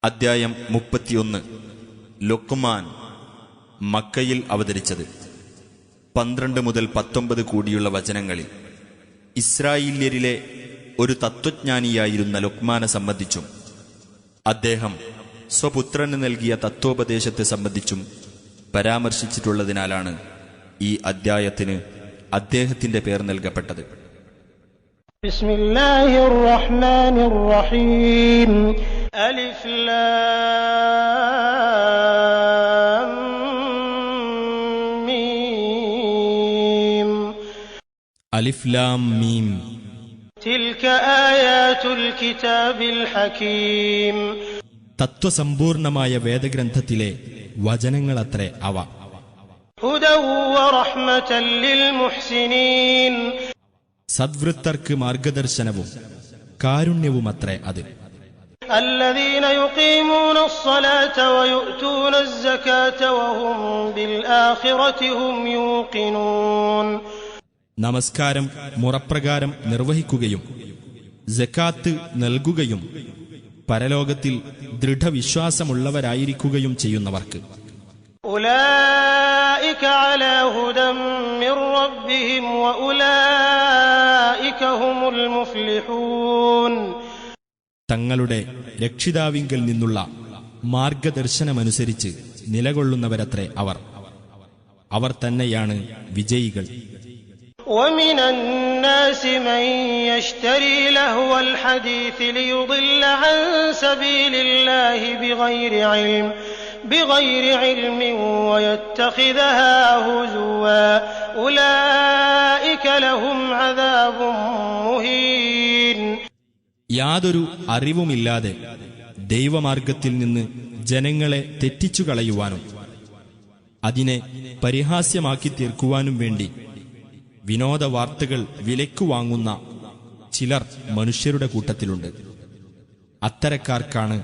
അദ്ധ്യായം 31. ലുഖ്മാൻ. മക്കയിൽ അവതരിച്ചത്. 12 മുതൽ 19 കൂടിയുള്ള വചനങ്ങളിൽ ഇസ്രായേല്യരിലെ ഒരു തത്വജ്ഞാനിയായിരുന്ന ലുഖ്മാനെ സംബന്ധിച്ചും അദ്ദേഹം സ്വപുത്രന് നൽകിയ തത്വോപദേശത്തെ സംബന്ധിച്ചും പരാമർശിച്ചിട്ടുള്ളതിനാലാണ് ഈ അദ്ധ്യായത്തിന് അദ്ദേഹത്തിന്റെ പേർ നൽകപ്പെട്ടത്. ബിസ്മില്ലാഹിർ റഹ്മാനിർ റഹീം. അലിഫ് ലാം മീം. അലിഫ് ലാം മീം. തിൽക ആയാതുൽ കിതാബിൽ ഹകീം. തത്വസമ്പൂർണമായ വേദഗ്രന്ഥത്തിലെ വചനങ്ങളത്രേ അവ. ഹുദൻ വറഹ്മതൻ ലിൽ മുഹ്സിനീൻ. സദ്വൃത്തർക്ക് മാർഗദർശനവും കാരുണ്യവുമത്രേ അത്. الذين يقيمون الصلاة ويؤتون الزكاة وهم بالآخرة هم يوقنون. നമസ്കാരം മുറപ്രകാരം നിർവഹിക്കുകയും സക്കാത്ത് നൽകുകയും പരലോകത്തിൽ ദൃഢവിശ്വാസമുള്ളവരായിരിക്കുകയും ചെയ്യുന്നവർക്ക് أولئك على هدى من ربهم وأولئك هم المفلحون. തങ്ങളുടെ രക്ഷിതാവിങ്കൽ നിന്നുള്ള മാർഗദർശനമനുസരിച്ച് നിലകൊള്ളുന്നവരത്രേ അവർ തന്നെയാണ് വിജയികൾ. ومن الناس من يشتري لهو الحديث ليضل عن سبيل الله بغير علم ويتخذها هزوا أولئك لهم عذاب مهين. യാതൊരു അറിവുമില്ലാതെ ദൈവമാർഗത്തിൽ നിന്ന് ജനങ്ങളെ തെറ്റിച്ചു കളയുവാനും അതിനെ പരിഹാസ്യമാക്കി തീർക്കുവാനും വേണ്ടി വിനോദ വാർത്തകൾ വിലയ്ക്കു വാങ്ങുന്ന ചിലർ മനുഷ്യരുടെ കൂട്ടത്തിലുണ്ട്. അത്തരക്കാർക്കാണ്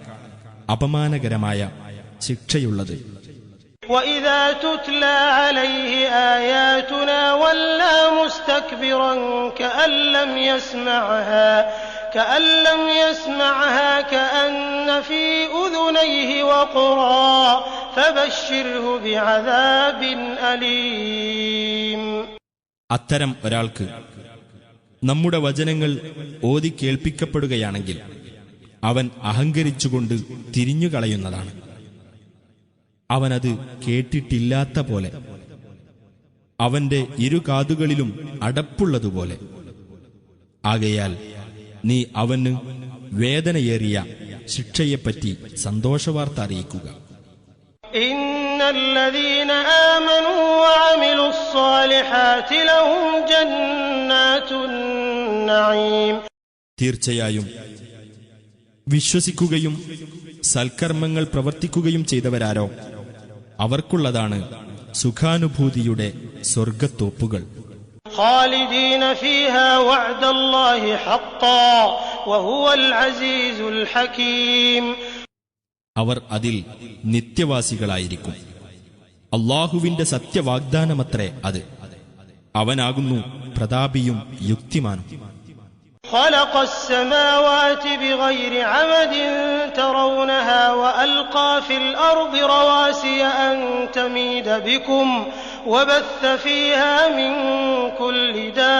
അപമാനകരമായ ശിക്ഷയുള്ളത്. وَإِذَا تُتْلَى عَلَيْهِ آيَاتُنَا وَلَّى مُسْتَكْبِرًا كَأَن لَّمْ يَسْمَعْهَا كَأَنَّ فِي أُذُنَيْهِ وَقْرًا فَبَشِّرْهُ بِعَذَابٍ أَلِيمٍ. അത്തരം ഒരാൾക്ക് നമ്മുടെ വചനങ്ങൾ ഓതി കേൾപ്പിക്കപ്പെടുകയാണെങ്കിൽ അവൻ അഹങ്കരിച്ചുകൊണ്ട് തിരിഞ്ഞുകളയുന്നതാണ്. അവനത് കേട്ടിട്ടില്ലാത്ത പോലെ, അവന്റെ ഇരുകാതുകളിലും അടപ്പുള്ളതുപോലെ. ആകയാൽ നീ അവന് വേദനയേറിയ ശിക്ഷയെപ്പറ്റി സന്തോഷവാർത്ത അറിയിക്കുക. ഇന്നല്ലദീന ആമനൂ വഅമിലു സ്സാലിഹാതി ലഹും ജന്നാതുൻ നഈം. തീർച്ചയായും വിശ്വസിക്കുകയും സൽക്കർമ്മങ്ങൾ പ്രവർത്തിക്കുകയും ചെയ്തവരാരോ അവർക്കുള്ളതാണ് സുഖാനുഭൂതിയുടെ സ്വർഗത്തോപ്പുകൾ. ഖാലിദീന ഫീഹാ വഅദല്ലാഹി ഹഖ്ഖാ വഹുവൽ അസീസുൽ ഹകീം. അവർ അതിൽ നിത്യവാസികളായിരിക്കും. അല്ലാഹുവിന്റെ സത്യവാഗ്ദാനമത്രേ അത്. അവനാകുന്നു പ്രതാപിയും യുക്തിമാനും. خلق السماوات بغير عمد ترونها وألقى في الأرض رواسي أن تميد بكم وبث فيها من كل دابة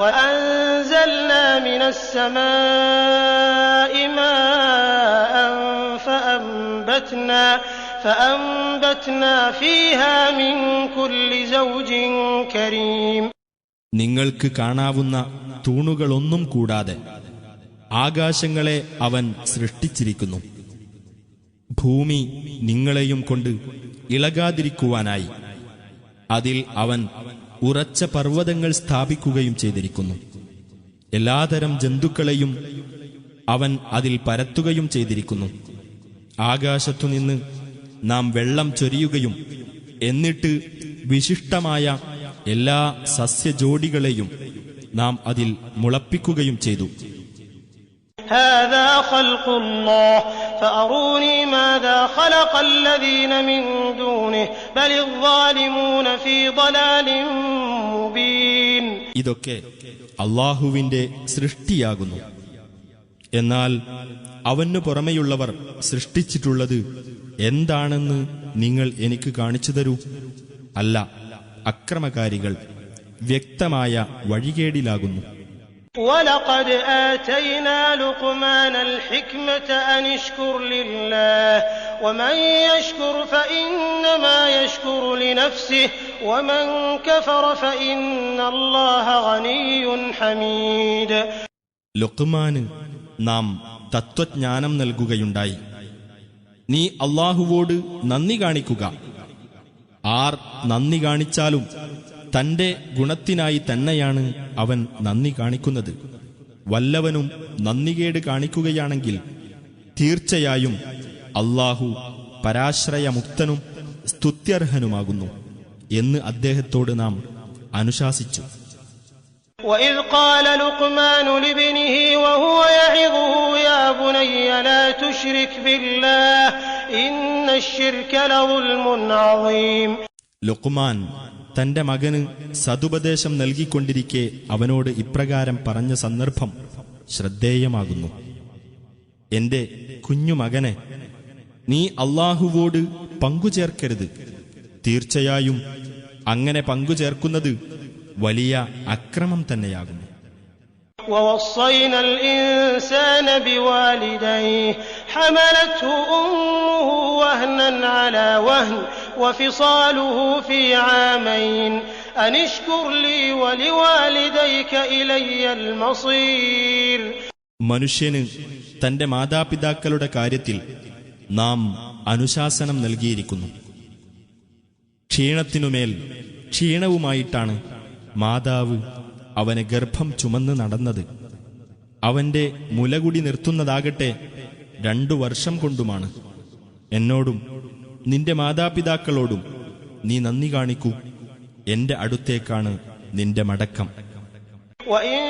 وأنزلنا من السماء ماء فأنبتنا فيها من كل زوج كريم. നിങ്ങൾക്ക് കാണാവുന്ന തൂണുകളൊന്നും കൂടാതെ ആകാശങ്ങളെ അവൻ സൃഷ്ടിച്ചിരിക്കുന്നു. ഭൂമി നിങ്ങളെയും കൊണ്ട് ഇളകാതിരിക്കുവാനായി അതിൽ അവൻ ഉറച്ച പർവ്വതങ്ങൾ സ്ഥാപിക്കുകയും ചെയ്തിരിക്കുന്നു. എല്ലാതരം ജന്തുക്കളെയും അവൻ അതിൽ പരത്തുകയും ചെയ്തിരിക്കുന്നു. ആകാശത്തുനിന്ന് നാം വെള്ളം ചൊരിയുകയും എന്നിട്ട് വിശിഷ്ടമായ എല്ലാ സസ്യജോഡികളെയും നാം അതിൽ മുളപ്പിക്കുകയും ചെയ്തു. هذا خلق الله فأروني ماذا خلق الذين من دونه بل الظالمون في ضلال مبين. ഇതൊക്കെ അല്ലാഹുവിന്റെ സൃഷ്ടിയാകുന്നു. എന്നാൽ അവനു പുറമെയുള്ളവർ സൃഷ്ടിച്ചിട്ടുള്ളത് എന്താണെന്ന് നിങ്ങൾ എനിക്ക് കാണിച്ചു തരൂ. അല്ല, അക്രമകാരികൾ വ്യക്തമായ വഴികേടിലാകുന്നു. وَلَقَدْ آتَيْنَا لُقْمَانَ الْحِكْمَةَ أَنِ اشْكُرْ لِلَّهِ وَمَنْ يَشْكُرْ فَإِنَّمَا يَشْكُرُ لِنَفْسِهِ وَمَنْ كَفَرَ فَإِنَّ اللَّهَ غَنِيٌّ حَمِيدٌ. ലുഖ്മാന് നാം തത്വജ്ഞാനം നൽകുകയുണ്ടായി. നീ അല്ലാഹുവോട് നന്ദി കാണിക്കുക. ആർ നന്ദി കാണിച്ചാലും തന്റെ ഗുണത്തിനായി തന്നെയാണ് അവൻ നന്ദി കാണിക്കുന്നത്. വല്ലവനും നന്ദികേട് കാണിക്കുകയാണെങ്കിൽ തീർച്ചയായും അല്ലാഹു പരാശ്രയമുക്തനും സ്തുത്യർഹനുമാകുന്നു എന്ന് അദ്ദേഹത്തോട് നാം അനുശാസിച്ചു. وَإِذْ قَالَ لُقْمَانُ لِابْنِهِ وَهُوَ يَعِظُهُ يَا بُنَيَّ لَا تُشْرِكْ بِاللَّهِ إِنَّ الشِّرْكَ لَظُلْمٌ عَظِيمٌ. ലുഖ്മാൻ തന്റെ മകന് സതുപദേശം നൽകിക്കൊണ്ടിരിക്കെ അവനോട് ഇപ്രകാരം പറഞ്ഞ സന്ദർഭം ശ്രദ്ധേയമാകുന്നു. എന്റെ കുഞ്ഞുമകനെ, നീ അല്ലാഹുവോട് പങ്കുചേർക്കരുത്. തീർച്ചയായും അങ്ങനെ പങ്കുചേർക്കുന്നത് വലിയ അക്രമം തന്നെയാകുന്നു. وَوَصَّيْنَا الْإِنسَانَ بِوَالِدَيْهِ حَمَلَتْهُ أُمُّهُ وَهْنًا عَلَى وَهْنٍ وَفِصَالُهُ فِي عَامَيْنِ أَنِ اشْكُرْ لِي وَلِوَالِدَيْكَ إِلَيَّ الْمَصِيرُ. മനുഷ്യന് തന്റെ മാതാപിതാക്കളുടെ കാര്യത്തിൽ നാം അനുശാസനം നൽകിയിരിക്കുന്നു. ക്ഷീണത്തിനുമേൽ ക്ഷീണവുമായിട്ടാണ് മാതാവ് അവനെ ഗർഭം ചുമന്ന് നടന്നത്. അവന്റെ മുലകുടി നിർത്തുന്നതാകട്ടെ 2 വർഷം കൊണ്ടുമാണ്. എന്നോടും നിന്റെ മാതാപിതാക്കളോടും നീ നന്ദി കാണിക്കൂ. എന്റെ അടുത്തേക്കാണ് നിന്റെ മടക്കം. وَإِن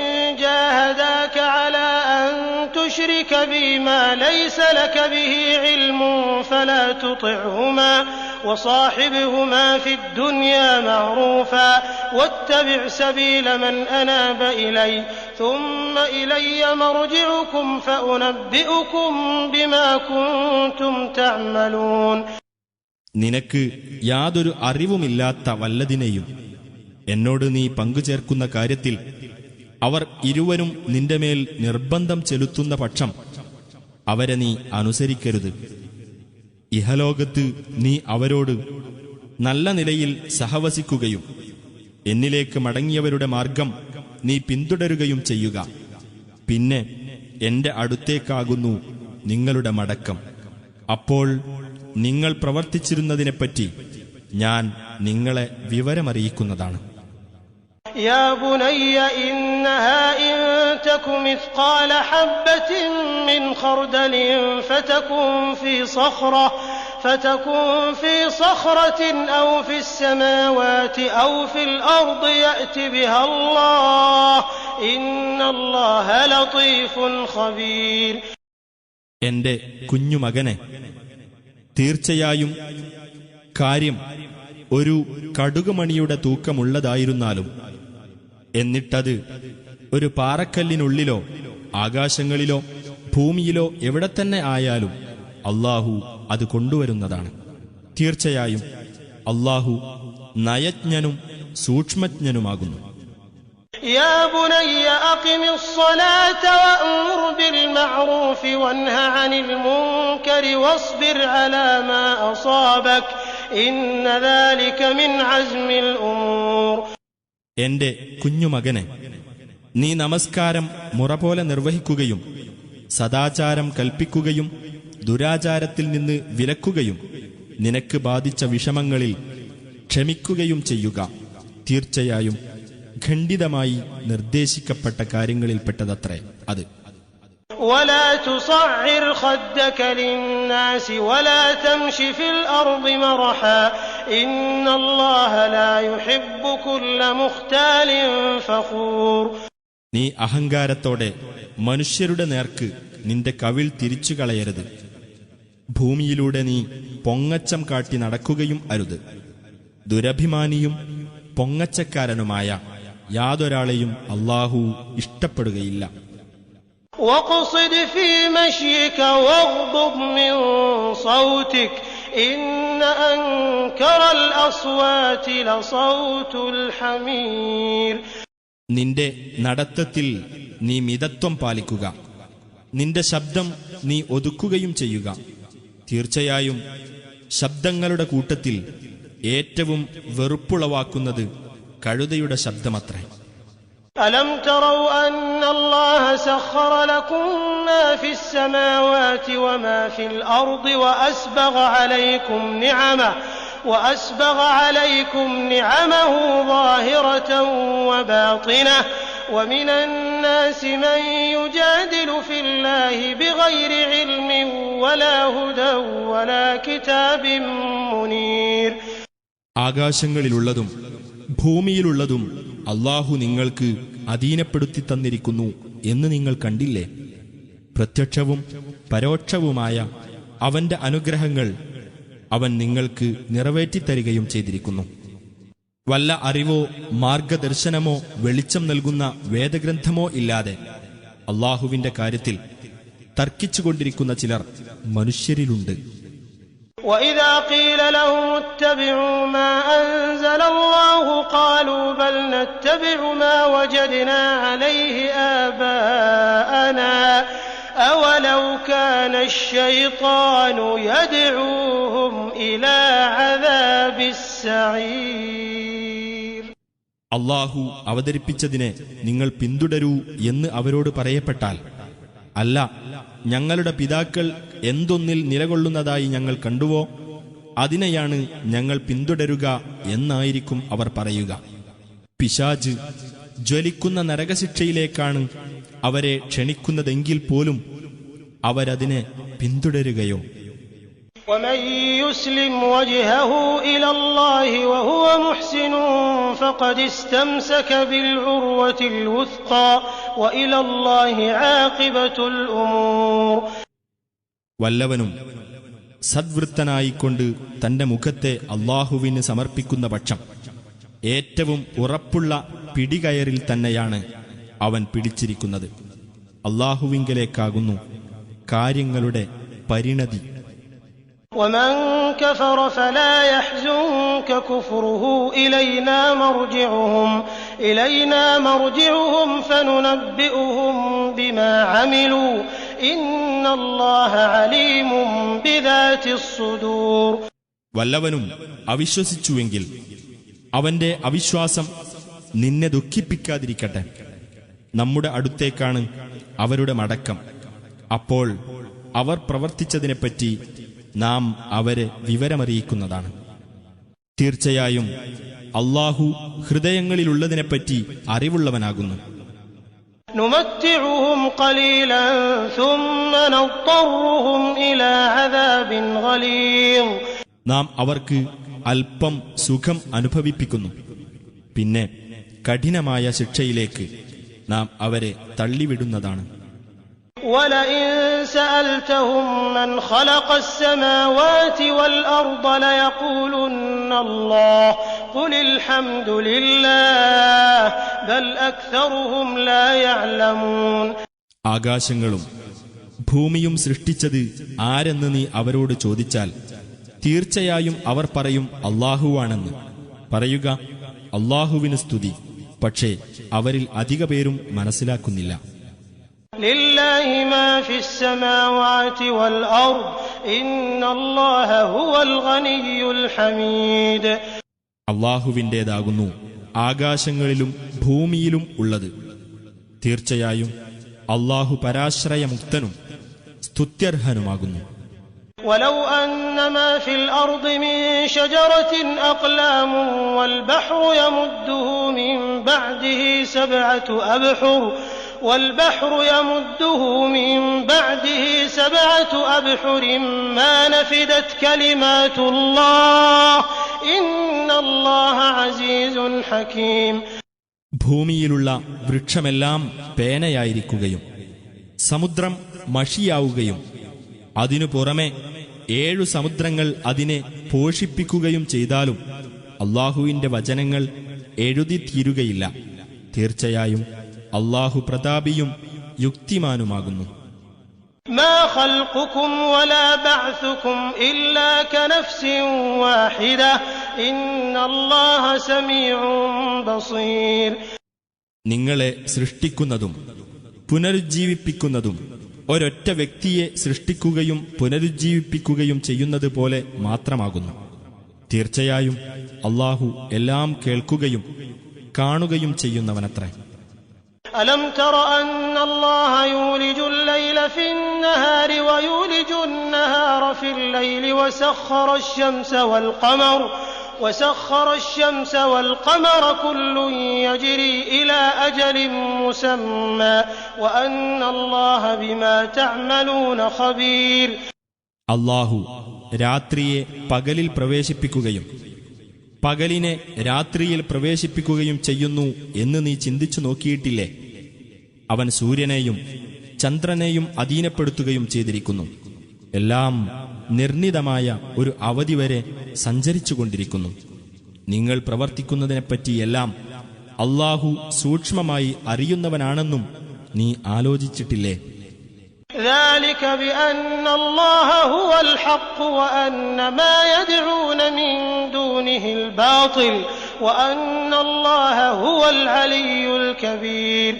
جَاهَدَاكَ عَلَىٰ أَن تُشْرِكَ بِي مَا لَيْسَ لَكَ بِهِ عِلْمٌ فَلَا تُطِعْهُمَا وَصَاحِبْهُمَا فِي الدُّنْيَا مَعْرُوفًا وَاتَّبِعْ سَبِيلَ مَنْ أَنَابَ إِلَيَّ ثُمَّ إِلَيَّ مَرْجِعُكُمْ فَأُنَبِّئُكُم بِمَا كُنتُمْ تَعْمَلُونَ. നിനക്ക് യാതൊരു അറിവുമില്ലാത്ത വല്ലതിനെയും എന്നോട് നീ പങ്കുചേർക്കുന്ന കാര്യത്തിൽ അവർ ഇരുവരും നിന്റെ മേൽ നിർബന്ധം ചെലുത്തുന്ന പക്ഷം അവരെ നീ അനുസരിക്കരുത്. ഇഹലോകത്ത് നീ അവരോട് നല്ല നിലയിൽ സഹവസിക്കുകയും എന്നിലേക്ക് മടങ്ങിയവരുടെ മാർഗം നീ പിന്തുടരുകയും ചെയ്യുക. പിന്നെ എന്റെ അടുത്തേക്കാകുന്നു നിങ്ങളുടെ മടക്കം. അപ്പോൾ നിങ്ങൾ പ്രവർത്തിച്ചിരുന്നതിനെപ്പറ്റി ഞാൻ നിങ്ങളെ വിവരമറിയിക്കുന്നതാണ്. يا بني إنها إن تك مثقال حبة من خردل فتكن في صخرة أو في السماوات أو في الأرض يأت بها الله إن الله لطيف خبير. എന്റെ കുഞ്ഞുമകനെ, തീർച്ചയായും കാര്യം ഒരു കടുകുമണിയുടെ തൂക്കമുള്ളതായിരുന്നാലും എന്നിട്ടത് ഒരു പാറക്കല്ലിനുള്ളിലോ ആകാശങ്ങളിലോ ഭൂമിയിലോ എവിടെ തന്നെ ആയാലും അല്ലാഹു അത് കൊണ്ടുവരുന്നതാണ്. തീർച്ചയായും അല്ലാഹു നയജ്ഞനും സൂക്ഷ്മജ്ഞനുമാകുന്നു. يا بني أقم الصلاة وأمر بالمعروف وانه عن المنكر واصبر على ما أصابك إن ذلك من عزم الأمور. എന്റെ കുഞ്ഞുമകനെ, നീ നമസ്കാരം മുറ പോലെ നിർവഹിക്കുകയും സദാചാരം കൽപ്പിക്കുകയും ദുരാചാരത്തിൽ നിന്ന് വിലക്കുകയും നിനക്ക് ബാധിച്ച വിഷമങ്ങളിൽ ക്ഷമിക്കുകയും ചെയ്യുക. തീർച്ചയായും ഖണ്ഡിതമായി നിർദ്ദേശിക്കപ്പെട്ട കാര്യങ്ങളിൽപ്പെട്ടതത്രേ അത്. ولا تصعر خدك للناس ولا تمش في الأرض مرحا إن الله لا يحب كل مختال فخور. നീ അഹങ്കാരത്തോടെ മനുഷ്യരുടെ നേർക്ക് നിന്റെ കവിൾ തിരിച്ചു കളയരുത്. ഭൂമിയിലൂടെ നീ പൊങ്ങച്ചം കാട്ടി നടക്കുകയും അരുത്. ദുരഭിമാനിയും പൊങ്ങച്ചക്കാരനുമായ യാതൊരാളെയും അല്ലാഹു ഇഷ്ടപ്പെടുകയില്ല. واقصد في مشيك واغضض من صوتك إن أنكر الأصوات لصوت الحمير. നിന്റെ നടത്തത്തിൽ നീ മിതത്വം പാലിക്കുക, നിന്റെ ശബ്ദം നീ ഒതുക്കുകയും ചെയ്യുക. തീർച്ചയായും ശബ്ദങ്ങളുടെ കൂട്ടത്തിൽ ഏറ്റവും വെറുപ്പുളവാക്കുന്നത് കഴുതയുടെ ശബ്ദമത്രേ. ألم تروا أن الله سخر لكم ما في السماوات وما في الأرض وأسبغ عليكم نعمه ظاهرة وباطنة ومن الناس من يجادل في الله بغير علم ولا هدى ولا كتاب منير. ആകാശങ്ങളിലുള്ളതും ഭൂമിയിലുള്ളതും അല്ലാഹു നിങ്ങൾക്ക് അധീനപ്പെടുത്തി തന്നിരിക്കുന്നു എന്ന് നിങ്ങൾ കണ്ടില്ലേ? പ്രത്യക്ഷവും പരോക്ഷവുമായ അവന്റെ അനുഗ്രഹങ്ങൾ അവൻ നിങ്ങൾക്ക് നിറവേറ്റിത്തരികയും ചെയ്തിരിക്കുന്നു. വല്ല അറിവോ മാർഗദർശനമോ വെളിച്ചം നൽകുന്ന വേദഗ്രന്ഥമോ ഇല്ലാതെ അല്ലാഹുവിന്റെ കാര്യത്തിൽ തർക്കിച്ചുകൊണ്ടിരിക്കുന്ന ചിലർ മനുഷ്യരിലുണ്ട്. وَإِذَا قِيلَ لَهُمُ اتَّبِعُوا مَا أَنزَلَ اللَّهُ قَالُوا بَلْ نَتَّبِعُ مَا وَجَدْنَا عَلَيْهِ آبَاءَنَا أَوَلَوْ كَانَ الشَّيْطَانُ يَدْعُوهُمْ إِلَى عَذَابِ السَّعِيرِ. അല്ലാഹു അവതരിപ്പിച്ചതിനെ നിങ്ങൾ പിന്തുടരൂ എന്ന് അവരോട് പറയപ്പെട്ടാൽ, അല്ല, ഞങ്ങളുടെ പിതാക്കൾ എന്തൊന്നിൽ നിലകൊള്ളുന്നതായി ഞങ്ങൾ കണ്ടുവോ അതിനെയാണ് ഞങ്ങൾ പിന്തുടരുക എന്നായിരിക്കും അവർ പറയുക. പിശാച് ജ്വലിക്കുന്ന നരകശിക്ഷയിലേക്കാണ് അവരെ ക്ഷണിക്കുന്നതെങ്കിൽ പോലും അവരതിനെ പിന്തുടരുകയോ? ومن يسلم وجهه إلى الله وهو محسن فقد استمسك بالعروة الوثقى وإلى الله عاقبة الأمور. വല്ലവനും സദ്വൃത്തനായിക്കൊണ്ട് തന്റെ മുഖത്തെ അല്ലാഹുവിന് സമർപ്പിക്കുന്ന പക്ഷം ഏറ്റവും ഉറപ്പുള്ള പിടികയറിൽ തന്നെയാണ് അവൻ പിടിച്ചിരിക്കുന്നത്. അല്ലാഹുവിങ്കലേക്കാകുന്നു കാര്യങ്ങളുടെ പരിണതി. ومن كفر فلا يحزنك كفره إلينا مرجعهم فننبئهم بما عملوا إن الله عليم بذات الصدور. വല്ലവനും അവിശ്വസിച്ചുവെങ്കിൽ അവന്റെ അവിശ്വാസം നിന്നെ ദുഃഖിപ്പിക്കാതിരിക്കട്ടെ. നമ്മുടെ അടുത്തേക്കാണ് അവരുടെ മടക്കം. അപ്പോൾ അവർ പ്രവർത്തിച്ചതിനെപ്പറ്റി നാം അവരെ വിവരമറിയിക്കുന്നതാണ്. തീർച്ചയായും അല്ലാഹു ഹൃദയങ്ങളിലുള്ളതിനെപ്പറ്റി അറിവുള്ളവനാകുന്നു. نمتعهم قليلا ثم نضطرهم إلى عذاب غليظ. നാം അവർക്ക് അല്പം സുഖം അനുഭവിപ്പിക്കുന്നു, പിന്നെ കഠിനമായ ശിക്ഷയിലേക്ക് നാം അവരെ തള്ളിവിടുന്നതാണ്. وَلَئِن سَأَلْتَهُم مَّنْ خَلَقَ السَّمَاوَاتِ وَالْأَرْضَ لَيَقُولُنَّ اللَّهُ قُلِ الْحَمْدُ لِلَّهِ بَلْ أَكْثَرُهُمْ لَا يَعْلَمُونَ. ആകാശങ്ങളും ഭൂമിയും സൃഷ്ടിച്ചത് ആരെന്ന് നീ അവരോട് ചോദിച്ചാൽ തീർച്ചയായും അവർ പറയും അല്ലാഹുവാണെന്ന്. പറയുക, അല്ലാഹുവിന് സ്തുതി. പക്ഷേ അവരിൽ അധിക പേരും മനസ്സിലാക്കുന്നില്ല. لله ما في السماوات والأرض إن الله هو الغني الحميد. അല്ലാഹുവിൻ്റേതാകുന്നു ആകാശങ്ങളിലും ഭൂമിയിലും ഉള്ളത്. തീർച്ചയായും അല്ലാഹു പരാശ്രയമുക്തനും സ്തുത്യർഹനുമാകുന്നു. ولو أن ما في الأرض من شجرة أقلام والبحر يمده من بعده سبعة أبحر ما نفدت كلمات الله إن الله عزيز حكيم. ഭൂമിയിലുള്ള വൃക്ഷമെല്ലാം പേനയായിരിക്കുകയും സമുദ്രം മഷിയാവുകയും അതിനു പുറമെ 7 സമുദ്രങ്ങൾ അതിനെ പോഷിപ്പിക്കുകയും ചെയ്താലും അല്ലാഹുവിന്റെ വചനങ്ങൾ എഴുതി തീരുകയില്ല. തീർച്ചയായും അല്ലാഹു പ്രതാപിയും യുക്തിമാനുമാകുന്നു. ما خلقكم ولا بعثكم إلا كنفس واحدة إن الله سميع بصير. നിങ്ങളെ സൃഷ്ടിക്കുന്നതും പുനരുജ്ജീവിപ്പിക്കുന്നതും ഒരൊറ്റ വ്യക്തിയെ സൃഷ്ടിക്കുകയും പുനരുജ്ജീവിപ്പിക്കുകയും ചെയ്യുന്നത് പോലെ മാത്രമാകുന്നു. തീർച്ചയായും അല്ലാഹു എല്ലാം കേൾക്കുകയും കാണുകയും ചെയ്യുന്നവനത്രേ. ألم تر أن الله يولج الليل في النهار ويولج النهار في الليل وسخر الشمس والقمر كل يجري إلى أجل مسمى وأن الله بما تعملون خبير. അല്ലാഹു രാത്രിയെ പകലിൽ പ്രവേശിപ്പിക്കുകയും പകലിനെ രാത്രിയിൽ പ്രവേശിപ്പിക്കുകയും ചെയ്യുന്നു എന്ന് നീ ചിന്തിച്ചു നോക്കിയിട്ടില്ലേ? അവൻ സൂര്യനെയും ചന്ദ്രനെയും അധീനപ്പെടുത്തുകയും ചെയ്തിരിക്കുന്നു. എല്ലാം നിർണിതമായ ഒരു അവധി വരെ സഞ്ചരിച്ചുകൊണ്ടിരിക്കുന്നു. നിങ്ങൾ പ്രവർത്തിക്കുന്നതിനെപ്പറ്റിയെല്ലാം അല്ലാഹു സൂക്ഷ്മമായി അറിയുന്നവനാണെന്നും നീ ആലോചിച്ചിട്ടില്ലേ? ذلك بأن الله هو الحق وأن ما يدعون من دونه الباطل وأن الله هو العلي الكبير.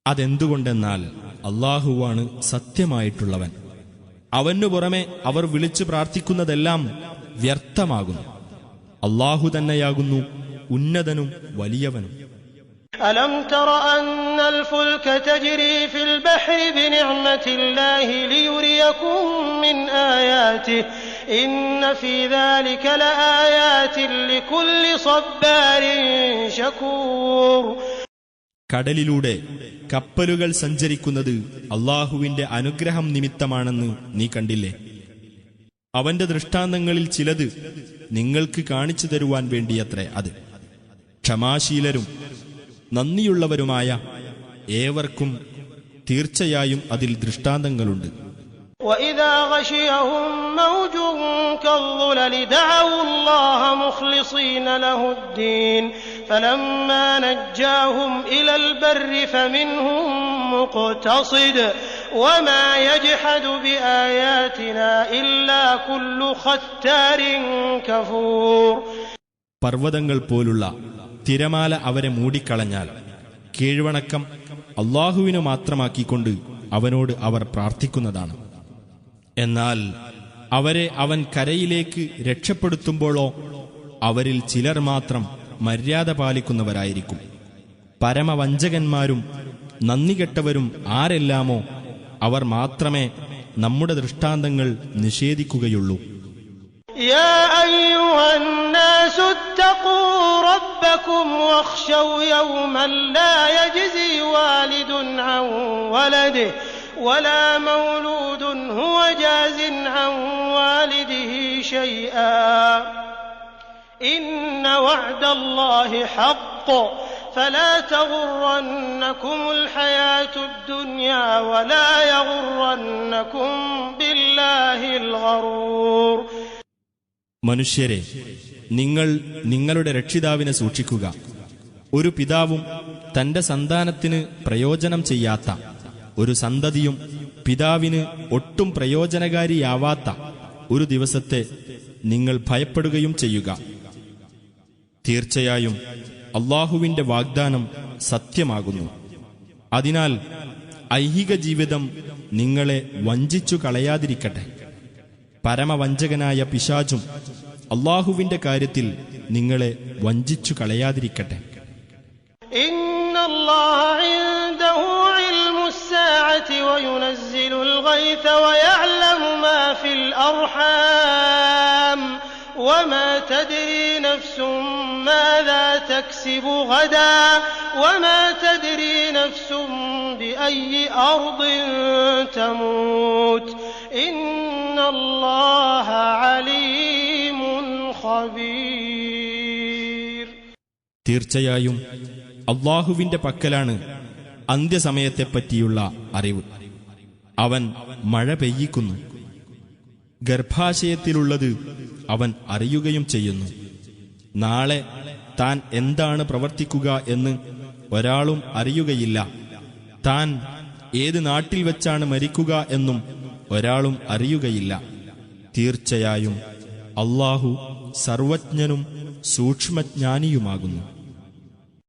അതെന്തുകൊണ്ടെന്നാൽ അല്ലാഹുവാണ് സത്യമായിട്ടുള്ളവൻ. അവനു പുറമെ അവർ വിളിച്ചു പ്രാർത്ഥിക്കുന്നതെല്ലാം വ്യർത്ഥമാകുന്നു. അല്ലാഹു തന്നെയാകുന്നു ഉന്നതനും വലിയവനും. ألم تر أن الفلك تجري في البحر بنعمة الله ليريكم من آياته إن في ذلك لآيات لكل صبار شكور. കടലിലൂടെ കപ്പലുകൾ സഞ്ചരിക്കുന്നത് അല്ലാഹുവിന്റെ അനുഗ്രഹം നിമിത്തമാണെന്ന് നീ കണ്ടില്ലേ? അവന്റെ ദൃഷ്ടാന്തങ്ങളിൽ ചിലത് നിങ്ങൾക്ക് കാണിച്ചു തരുവാൻ വേണ്ടിയത്രേ അത്. ക്ഷമാശീലരും നന്ദിയുള്ളവരുമായ ഏവർക്കും തീർച്ചയായും അതിൽ ദൃഷ്ടാന്തങ്ങളുണ്ട്. وَإِذَا غَشِيَهُم مَّوْجٌ كَالظُّلَلِ دَعَوُا اللَّهَ مُخْلِصِينَ لَهُ الدِّينَ فَلَمَّا نَجَّاهُمْ إِلَى الْبَرِّ فَمِنْهُم مُّقْتَصِدٌ وَمَا يَجْحَدُ بِآيَاتِنَا إِلَّا كُلُّ خَتَّارٍ كَفُورٍ. പർവ്വതങ്ങൾ പോലുള്ള തിരമാല അവരെ മൂടിക്കളഞ്ഞാൽ കീഴ്വണക്കം അല്ലാഹുവിനു മാത്രമാക്കിക്കൊണ്ട് അവനോട് അവർ പ്രാർത്ഥിക്കുന്നതാണ്. എന്നാൽ അവരെ അവൻ കരയിലേക്ക് രക്ഷപ്പെടുത്തുമ്പോഴോ അവരിൽ ചിലർ മാത്രം മര്യാദ പാലിക്കുന്നവരായിരിക്കും. പരമവഞ്ചകന്മാരും നന്ദികെട്ടവരും ആരെല്ലാമോ അവർ മാത്രമേ നമ്മുടെ ദൃഷ്ടാന്തങ്ങൾ നിഷേധിക്കുകയുള്ളൂ. يا أيها الناس اتقوا ربكم واخشوا يوما لا يجزي والد عن ولده ولا مولود هو جاز عن والده شيئا إن وعد الله حق فلا تغرنكم الحياة الدنيا ولا يغرنكم بالله الغرور. മനുഷ്യരെ, നിങ്ങൾ നിങ്ങളുടെ രക്ഷിതാവിനെ സൂക്ഷിക്കുക. ഒരു പിതാവും തന്റെ സന്താനത്തിന് പ്രയോജനം ചെയ്യാത്ത, ഒരു സന്തതിയും പിതാവിന് ഒട്ടും പ്രയോജനകാരിയാവാത്ത ഒരു ദിവസത്തെ നിങ്ങൾ ഭയപ്പെടുകയും ചെയ്യുക. തീർച്ചയായും അല്ലാഹുവിന്റെ വാഗ്ദാനം സത്യമാകുന്നു. അതിനാൽ ഐഹിക ജീവിതം നിങ്ങളെ വഞ്ചിച്ചു കളയാതിരിക്കട്ടെ. പരമവഞ്ചകനായ പിശാചും അല്ലാഹുവിന്റെ കാര്യത്തിൽ നിങ്ങളെ വഞ്ചിച്ചു കളയാതിരിക്കട്ടെ. ഇന്നല്ലാഹ ഇൻദഹു ഇൽമുസ്സാഅതി വയുനസ്സിലുൽ ഗൈഥ വയഅലമു മാ ഫിൽ അർഹാം വമാ തദ്രി നഫ്സും മാദാ തക്സിബു ഗദാ വമാ തദ്രി നഫ്സും ബിഅയ്യി അർദിൻ തമൂത് ഇന്നല്ലാഹ അലീമുൻ ഖബീർ. തീർച്ചയായും അല്ലാഹുവിന്റെ പക്കലാണ് അന്ത്യസമയത്തെപ്പറ്റിയുള്ള അറിവ്. അവൻ മഴ പെയ്യിക്കുന്നു. ഗർഭാശയത്തിലുള്ളത് അവൻ അറിയുകയും ചെയ്യുന്നു. നാളെ താൻ എന്താണ് പ്രവർത്തിക്കുക എന്ന് ഒരാളും അറിയുകയില്ല. താൻ ഏത് നാട്ടിൽ വെച്ചാണ് മരിക്കുക എന്നും ഒരാളും അറിയുകയില്ല. തീർച്ചയായും അല്ലാഹു സർവജ്ഞനും സൂക്ഷ്മജ്ഞാനിയുമാകുന്നു.